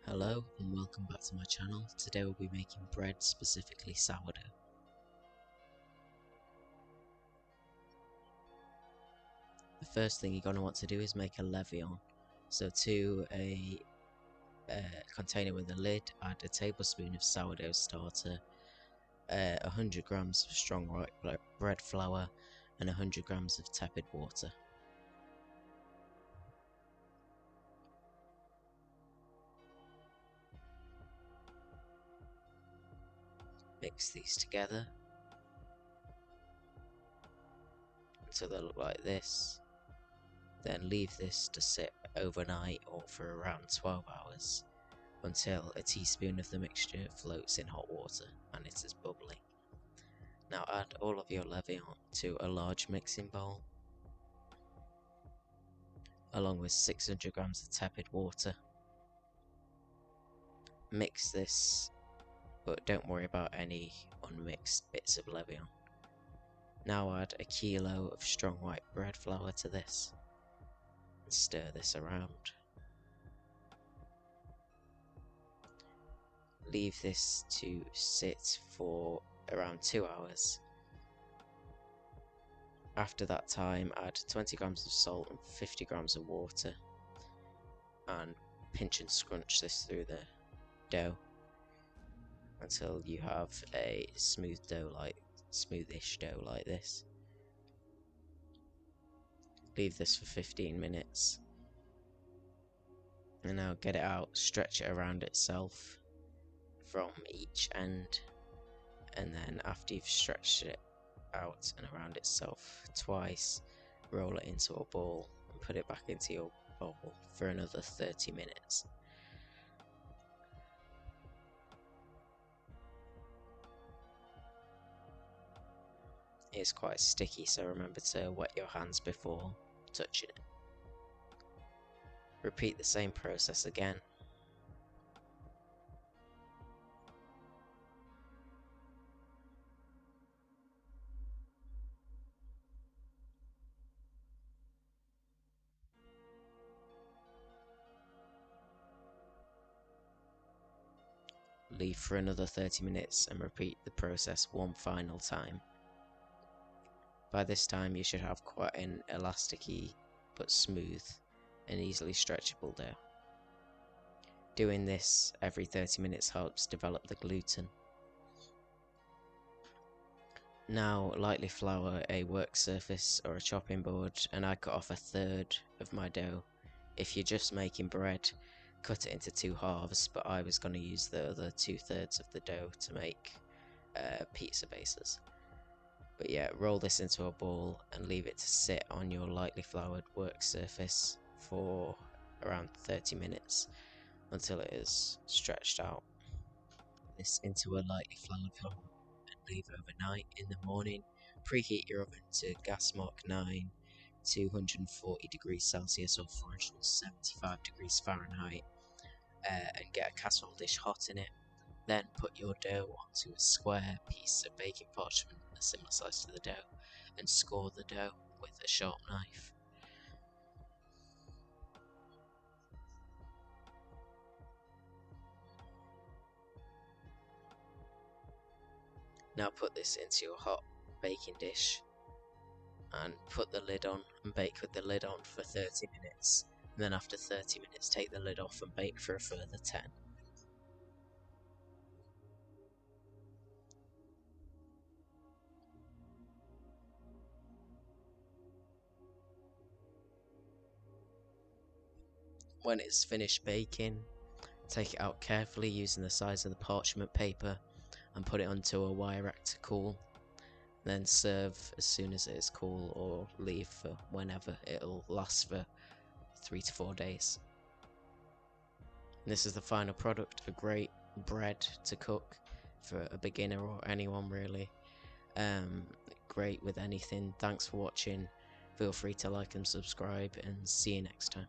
Hello and welcome back to my channel. Today we'll be making bread, specifically sourdough. The first thing you're going to want to do is make a levain. So to a container with a lid, add a tablespoon of sourdough starter, 100 grams of strong white bread flour and 100 grams of tepid water. Mix these together until they look like this. Then leave this to sit overnight or for around 12 hours until a teaspoon of the mixture floats in hot water and it is bubbling. Now add all of your levain to a large mixing bowl along with 600 grams of tepid water. Mix this, but don't worry about any unmixed bits of levain. Now add a kilo of strong white bread flour to this and stir this around. Leave this to sit for around 2 hours. After that time, add 20 grams of salt and 50 grams of water and pinch and scrunch this through the dough until you have a smoothish dough like this. Leave this for 15 minutes and now get it out, stretch it around itself from each end, and then after you've stretched it out and around itself twice, roll it into a ball and put it back into your bowl for another 30 minutes. It's quite sticky, so remember to wet your hands before touching it. Repeat the same process again. Leave for another 30 minutes and repeat the process one final time. By this time you should have quite an elasticy but smooth and easily stretchable dough. Doing this every 30 minutes helps develop the gluten. Now lightly flour a work surface or a chopping board, and I cut off a third of my dough. If you're just making bread, cut it into 2 halves, but I was going to use the other 2/3 of the dough to make pizza bases. But yeah, roll this into a ball and leave it to sit on your lightly floured work surface for around 30 minutes until it is stretched out. Put this into a lightly floured bowl and leave overnight. In the morning, preheat your oven to gas mark 9, 240 degrees Celsius or 475 degrees Fahrenheit, and get a casserole dish hot in it. Then put your dough onto a square piece of baking parchment, a similar size to the dough, and score the dough with a sharp knife. Now put this into your hot baking dish and put the lid on and bake with the lid on for 30 minutes. And then after 30 minutes take the lid off and bake for a further 10. When it's finished baking, take it out carefully using the size of the parchment paper and put it onto a wire rack to cool. Then serve as soon as it is cool, or leave for whenever. It'll last for 3 to 4 days. And this is the final product, a great bread to cook for a beginner or anyone really. Great with anything. Thanks for watching. Feel free to like and subscribe, and see you next time.